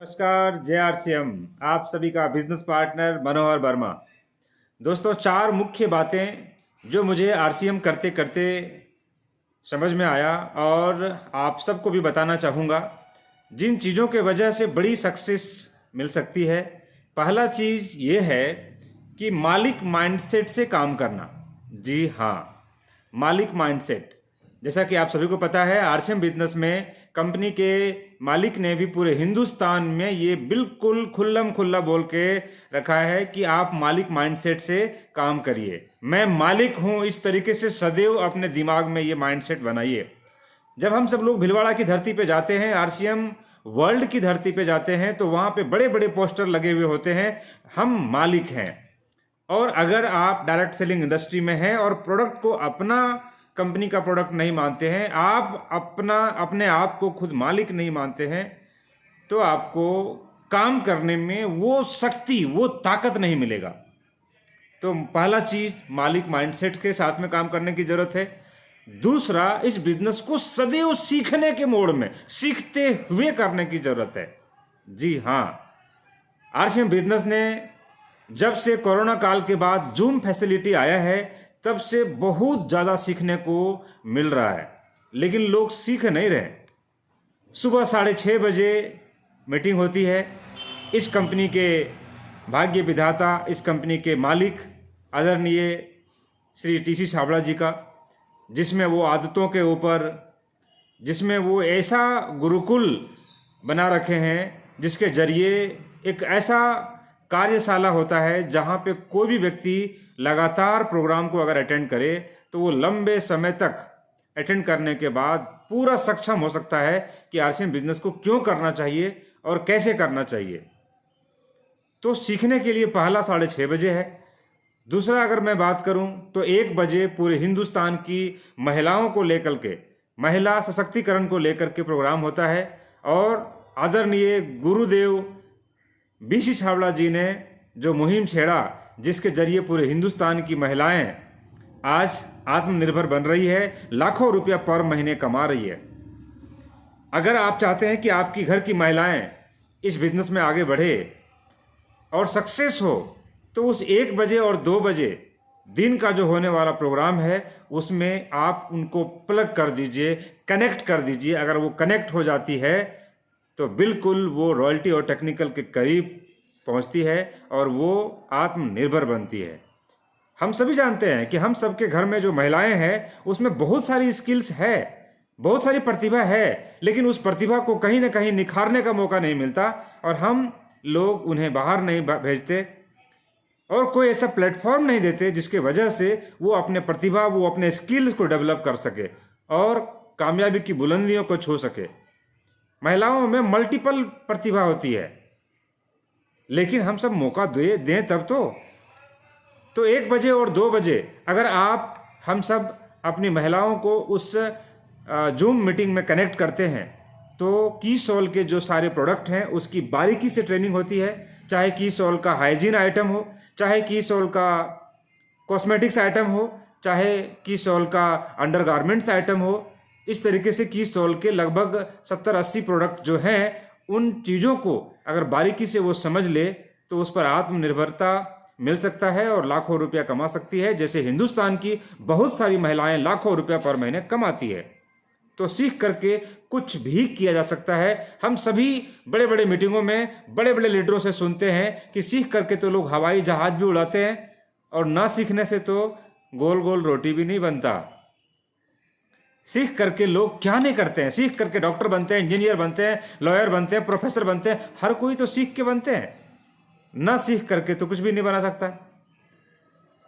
नमस्कार, जय आरसीएम। आप सभी का बिजनेस पार्टनर मनोहर वर्मा। दोस्तों, चार मुख्य बातें जो मुझे आरसीएम करते करते समझ में आया और आप सबको भी बताना चाहूँगा, जिन चीज़ों के वजह से बड़ी सक्सेस मिल सकती है। पहला चीज़ ये है कि मालिक माइंडसेट से काम करना। जी हाँ, मालिक माइंडसेट। जैसा कि आप सभी को पता है, आरसीएम बिजनेस में कंपनी के मालिक ने भी पूरे हिंदुस्तान में ये बिल्कुल खुल्लम खुल्ला बोल के रखा है कि आप मालिक माइंडसेट से काम करिए। मैं मालिक हूं, इस तरीके से सदैव अपने दिमाग में ये माइंडसेट बनाइए। जब हम सब लोग भिलवाड़ा की धरती पे जाते हैं, आरसीएम वर्ल्ड की धरती पे जाते हैं, तो वहां पे बड़े बड़े पोस्टर लगे हुए होते हैं, हम मालिक हैं। और अगर आप डायरेक्ट सेलिंग इंडस्ट्री में हैं और प्रोडक्ट को अपना कंपनी का प्रोडक्ट नहीं मानते हैं, आप अपने आप को खुद मालिक नहीं मानते हैं, तो आपको काम करने में वो शक्ति, वो ताकत नहीं मिलेगा। तो पहला चीज, मालिक माइंडसेट के साथ में काम करने की जरूरत है। दूसरा, इस बिजनेस को सदैव सीखने के मोड में, सीखते हुए करने की जरूरत है। जी हाँ, आरसीएम बिजनेस ने जब से कोरोना काल के बाद जूम फैसिलिटी आया है, तब से बहुत ज़्यादा सीखने को मिल रहा है, लेकिन लोग सीख नहीं रहे। सुबह 6:30 बजे मीटिंग होती है। इस कंपनी के भाग्य विधाता, इस कंपनी के मालिक आदरणीय श्री टीसी छाबड़ा जी का, जिसमें वो आदतों के ऊपर, जिसमें वो ऐसा गुरुकुल बना रखे हैं, जिसके जरिए एक ऐसा कार्यशाला होता है जहाँ पे कोई भी व्यक्ति लगातार प्रोग्राम को अगर अटेंड करे तो वो लंबे समय तक अटेंड करने के बाद पूरा सक्षम हो सकता है कि आरसीएम बिजनेस को क्यों करना चाहिए और कैसे करना चाहिए। तो सीखने के लिए पहला 6:30 बजे है। दूसरा, अगर मैं बात करूं तो 1 बजे पूरे हिंदुस्तान की महिलाओं को लेकर के, महिला सशक्तिकरण को लेकर के प्रोग्राम होता है। और आदरणीय गुरुदेव बीसी छाबड़ा जी ने जो मुहिम छेड़ा, जिसके जरिए पूरे हिंदुस्तान की महिलाएं आज आत्मनिर्भर बन रही है, लाखों रुपया पर महीने कमा रही है। अगर आप चाहते हैं कि आपकी घर की महिलाएं इस बिजनेस में आगे बढ़े और सक्सेस हो, तो उस 1 बजे और 2 बजे दिन का जो होने वाला प्रोग्राम है, उसमें आप उनको प्लग कर दीजिए, कनेक्ट कर दीजिए। अगर वो कनेक्ट हो जाती है तो बिल्कुल वो रॉयल्टी और टेक्निकल के करीब पहुंचती है और वो आत्मनिर्भर बनती है। हम सभी जानते हैं कि हम सबके घर में जो महिलाएं हैं, उसमें बहुत सारी स्किल्स है, बहुत सारी प्रतिभा है, लेकिन उस प्रतिभा को कहीं ना कहीं निखारने का मौका नहीं मिलता और हम लोग उन्हें बाहर नहीं भेजते और कोई ऐसा प्लेटफॉर्म नहीं देते जिसके वजह से वो अपने प्रतिभा, वो अपने स्किल्स को डेवलप कर सके और कामयाबी की बुलंदियों को छू सके। महिलाओं में मल्टीपल प्रतिभा होती है, लेकिन हम सब मौका दें तब तो 1 बजे और 2 बजे अगर हम सब अपनी महिलाओं को उस जूम मीटिंग में कनेक्ट करते हैं, तो कीसॉल के जो सारे प्रोडक्ट हैं उसकी बारीकी से ट्रेनिंग होती है। चाहे कीसॉल का हाइजीन आइटम हो, चाहे कीसॉल का कॉस्मेटिक्स आइटम हो, चाहे कीसॉल का अंडरगारमेंट्स आइटम हो, इस तरीके से कीसॉल के लगभग 70-80 प्रोडक्ट जो हैं, उन चीज़ों को अगर बारीकी से वो समझ ले तो उस पर आत्मनिर्भरता मिल सकता है और लाखों रुपया कमा सकती है, जैसे हिंदुस्तान की बहुत सारी महिलाएं लाखों रुपया पर महीने कमाती है। तो सीख करके कुछ भी किया जा सकता है। हम सभी बड़े बड़े मीटिंगों में बड़े बड़े लीडरों से सुनते हैं कि सीख करके तो लोग हवाई जहाज भी उड़ाते हैं और ना सीखने से तो गोल गोल रोटी भी नहीं बनता। सीख करके लोग क्या नहीं करते हैं, सीख करके डॉक्टर बनते हैं, इंजीनियर बनते हैं, लॉयर बनते हैं, प्रोफेसर बनते हैं, हर कोई तो सीख के बनते हैं। ना सीख करके तो कुछ भी नहीं बना सकता।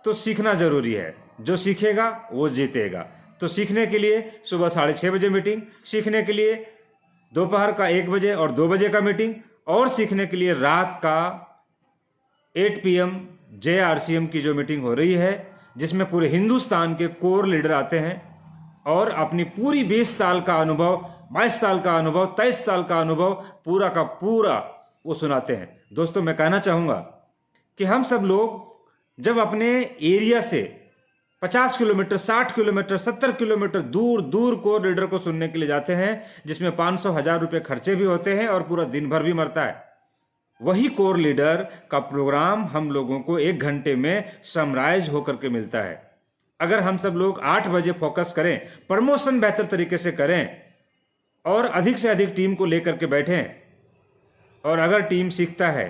तो सीखना जरूरी है, जो सीखेगा वो जीतेगा। तो सीखने के लिए सुबह 6:30 बजे मीटिंग, सीखने के लिए दोपहर का 1 बजे और 2 बजे का मीटिंग, और सीखने के लिए रात का 8 PM JRCM की जो मीटिंग हो रही है, जिसमें पूरे हिंदुस्तान के कोर लीडर आते हैं और अपनी पूरी 20 साल का अनुभव, 22 साल का अनुभव, 23 साल का अनुभव पूरा का पूरा वो सुनाते हैं। दोस्तों, मैं कहना चाहूँगा कि हम सब लोग जब अपने एरिया से 50 किलोमीटर, 60 किलोमीटर, 70 किलोमीटर दूर दूर कोर लीडर को सुनने के लिए जाते हैं, जिसमें 500-1000 रुपये खर्चे भी होते हैं और पूरा दिन भर भी मरता है। वही कोर लीडर का प्रोग्राम हम लोगों को 1 घंटे में समराइज होकर के मिलता है। अगर हम सब लोग 8 बजे फोकस करें, प्रमोशन बेहतर तरीके से करें और अधिक से अधिक टीम को लेकर के बैठें, और अगर टीम सीखता है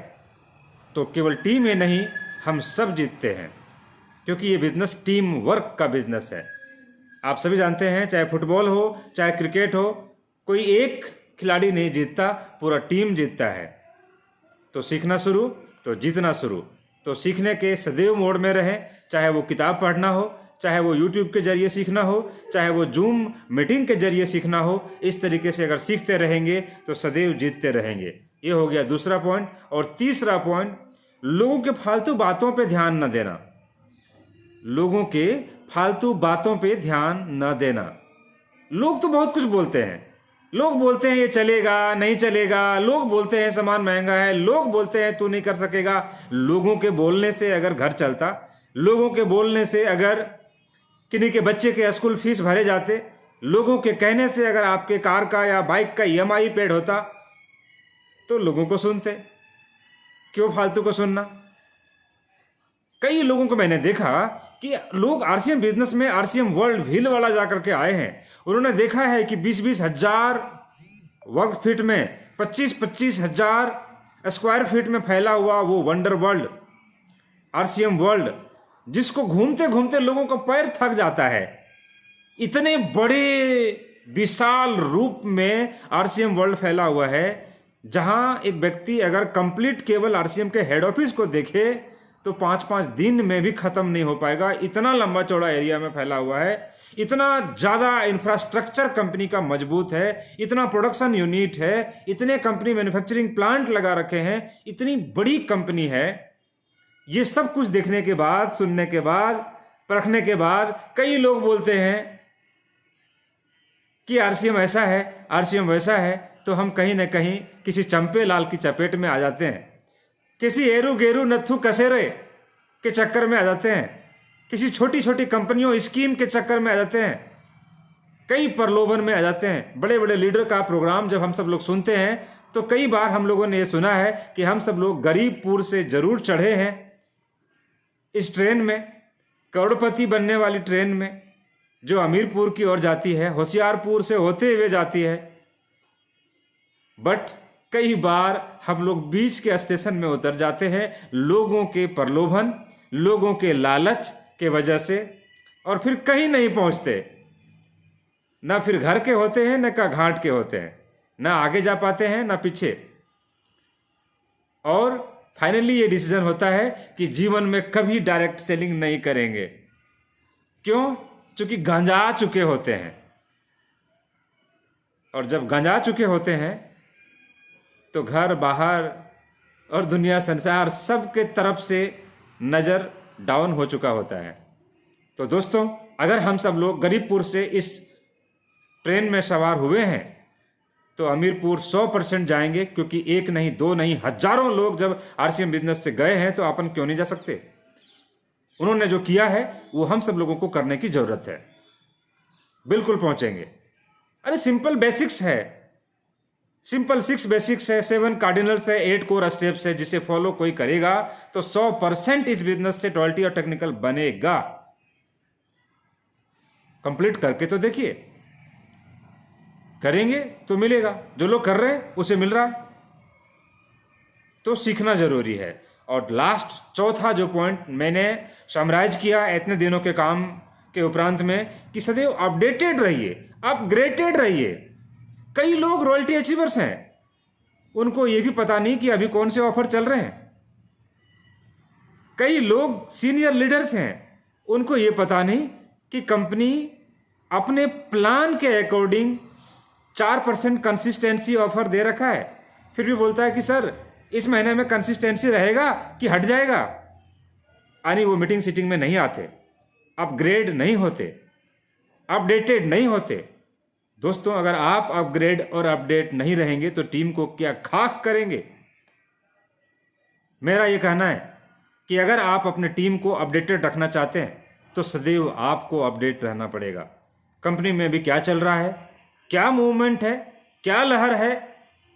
तो केवल टीम ही नहीं, हम सब जीतते हैं, क्योंकि ये बिजनेस टीम वर्क का बिजनेस है। आप सभी जानते हैं, चाहे फुटबॉल हो चाहे क्रिकेट हो, कोई एक खिलाड़ी नहीं जीतता, पूरा टीम जीतता है। तो सीखना शुरू तो जीतना शुरू। तो सीखने के सदैव मोड में रहें, चाहे वो किताब पढ़ना हो, चाहे वो यूट्यूब के जरिए सीखना हो, चाहे वो जूम मीटिंग के जरिए सीखना हो। इस तरीके से अगर सीखते रहेंगे तो सदैव जीतते रहेंगे। ये हो गया दूसरा पॉइंट। और तीसरा पॉइंट, लोगों के फालतू बातों पे ध्यान न देना। लोगों के फालतू बातों पे ध्यान न देना। लोग तो बहुत कुछ बोलते हैं। लोग बोलते हैं ये चलेगा नहीं चलेगा, लोग बोलते हैं सामान महंगा है, लोग बोलते हैं तू नहीं कर सकेगा। लोगों के बोलने से अगर घर चलता, लोगों के बोलने से अगर किन्हीं के बच्चे के स्कूल फीस भरे जाते, लोगों के कहने से अगर आपके कार का या बाइक का EMI पेड होता, तो लोगों को सुनते। क्यों फालतू को सुनना? कई लोगों को मैंने देखा कि लोग RCM बिजनेस में RCM वर्ल्ड व्हील वाला जाकर के आए हैं। उन्होंने देखा है कि 20-20 हजार वर्ग फीट में 25-25 हजार स्क्वायर फीट में फैला हुआ वो वंडर वर्ल्ड RCM वर्ल्ड, जिसको घूमते घूमते लोगों का पैर थक जाता है। इतने बड़े विशाल रूप में RCM वर्ल्ड फैला हुआ है, जहां एक व्यक्ति अगर कंप्लीट केवल RCM के हेड ऑफिस को देखे तो 5-5 दिन में भी खत्म नहीं हो पाएगा। इतना लंबा चौड़ा एरिया में फैला हुआ है, इतना ज्यादा इंफ्रास्ट्रक्चर कंपनी का मजबूत है, इतना प्रोडक्शन यूनिट है, इतने कंपनी मैन्युफैक्चरिंग प्लांट लगा रखे हैं, इतनी बड़ी कंपनी है। ये सब कुछ देखने के बाद, सुनने के बाद, परखने के बाद कई लोग बोलते हैं कि RCM ऐसा है, RCM वैसा है, तो हम कहीं ना कहीं किसी चंपे लाल की चपेट में आ जाते हैं, किसी एरू गेरू नत्थु कसेरे के चक्कर में आ जाते हैं, किसी छोटी छोटी कंपनियों स्कीम के चक्कर में आ जाते हैं, कई प्रलोभन में आ जाते हैं। बड़े बड़े लीडर का प्रोग्राम जब हम सब लोग सुनते हैं तो कई बार हम लोगों ने ये सुना है कि हम सब लोग गरीबपुर से जरूर चढ़े हैं इस ट्रेन में, करोड़पति बनने वाली ट्रेन में, जो अमीरपुर की ओर जाती है, होशियारपुर से होते हुए जाती है। बट कई बार हम लोग बीच के स्टेशन में उतर जाते हैं, लोगों के प्रलोभन, लोगों के लालच के वजह से, और फिर कहीं नहीं पहुंचते। ना फिर घर के होते हैं, ना का घाट के होते हैं, ना आगे जा पाते हैं ना पीछे। और फाइनली ये डिसीजन होता है कि जीवन में कभी डायरेक्ट सेलिंग नहीं करेंगे। क्यों? क्योंकि गंजा चुके होते हैं। और जब गंजा चुके होते हैं तो घर बाहर और दुनिया संसार सबके तरफ से नजर डाउन हो चुका होता है। तो दोस्तों, अगर हम सब लोग गरीबपुर से इस ट्रेन में सवार हुए हैं तो अमीरपुर 100% जाएंगे, क्योंकि एक नहीं, दो नहीं, हजारों लोग जब RCM बिजनेस से गए हैं तो अपन क्यों नहीं जा सकते? उन्होंने जो किया है वो हम सब लोगों को करने की जरूरत है। बिल्कुल पहुंचेंगे। अरे सिंपल बेसिक्स है, सिंपल 6 बेसिक्स है, 7 कार्डिनल्स है, 8 कोर स्टेप्स है, जिसे फॉलो कोई करेगा तो 100% इस बिजनेस से टॉयल्टी और टेक्निकल बनेगा। कंप्लीट करके तो देखिए, करेंगे तो मिलेगा। जो लोग कर रहे हैं उसे मिल रहा है, तो सीखना जरूरी है। और लास्ट चौथा जो पॉइंट मैंने समराइज किया इतने दिनों के काम के उपरांत में, कि सदैव अपडेटेड रहिए, अपग्रेडेड रहिए। कई लोग रॉयल्टी अचीवर्स हैं, उनको यह भी पता नहीं कि अभी कौन से ऑफर चल रहे हैं। कई लोग सीनियर लीडर्स हैं, उनको यह पता नहीं कि कंपनी अपने प्लान के अकॉर्डिंग 4% कंसिस्टेंसी ऑफर दे रखा है, फिर भी बोलता है कि सर इस महीने में कंसिस्टेंसी रहेगा कि हट जाएगा। यानी वो मीटिंग सीटिंग में नहीं आते, अपग्रेड नहीं होते, अपडेटेड नहीं होते। दोस्तों, अगर आप अपग्रेड और अपडेट नहीं रहेंगे तो टीम को क्या खाक करेंगे? मेरा यह कहना है कि अगर आप अपने टीम को अपडेटेड रखना चाहते हैं तो सदैव आपको अपडेट रहना पड़ेगा। कंपनी में भी क्या चल रहा है, क्या मूवमेंट है, क्या लहर है,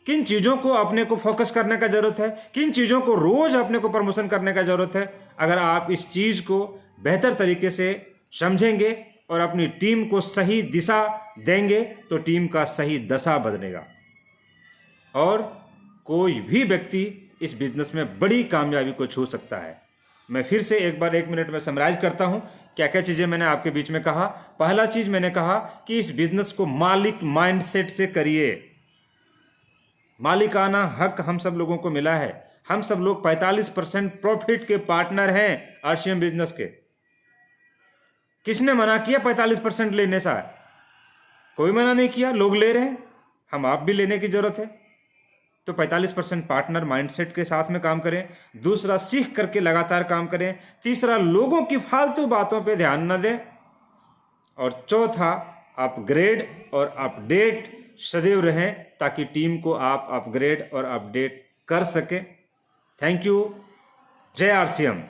किन चीज़ों को अपने को फोकस करने का जरूरत है, किन चीज़ों को रोज अपने को प्रमोशन करने का जरूरत है। अगर आप इस चीज़ को बेहतर तरीके से समझेंगे और अपनी टीम को सही दिशा देंगे तो टीम का सही दशा बदलेगा और कोई भी व्यक्ति इस बिजनेस में बड़ी कामयाबी को छू सकता है। मैं फिर से एक बार 1 मिनट में समराइज करता हूं क्या क्या चीज़ें मैंने आपके बीच में कहा। पहला चीज़ मैंने कहा कि इस बिजनेस को मालिक माइंडसेट से करिए। मालिकाना हक हम सब लोगों को मिला है। हम सब लोग 45% प्रॉफिट के पार्टनर हैं आरसीएम बिजनेस के। किसने मना किया 45% लेने से? कोई मना नहीं किया, लोग ले रहे हैं, हम आप भी लेने की जरूरत है। तो 45% पार्टनर माइंडसेट के साथ में काम करें। दूसरा, सीख करके लगातार काम करें। तीसरा, लोगों की फालतू बातों पे ध्यान न दें। और चौथा, अपग्रेड और अपडेट सदैव रहें ताकि टीम को आप अपग्रेड और अपडेट कर सके। Thank you. जय आरसीएम।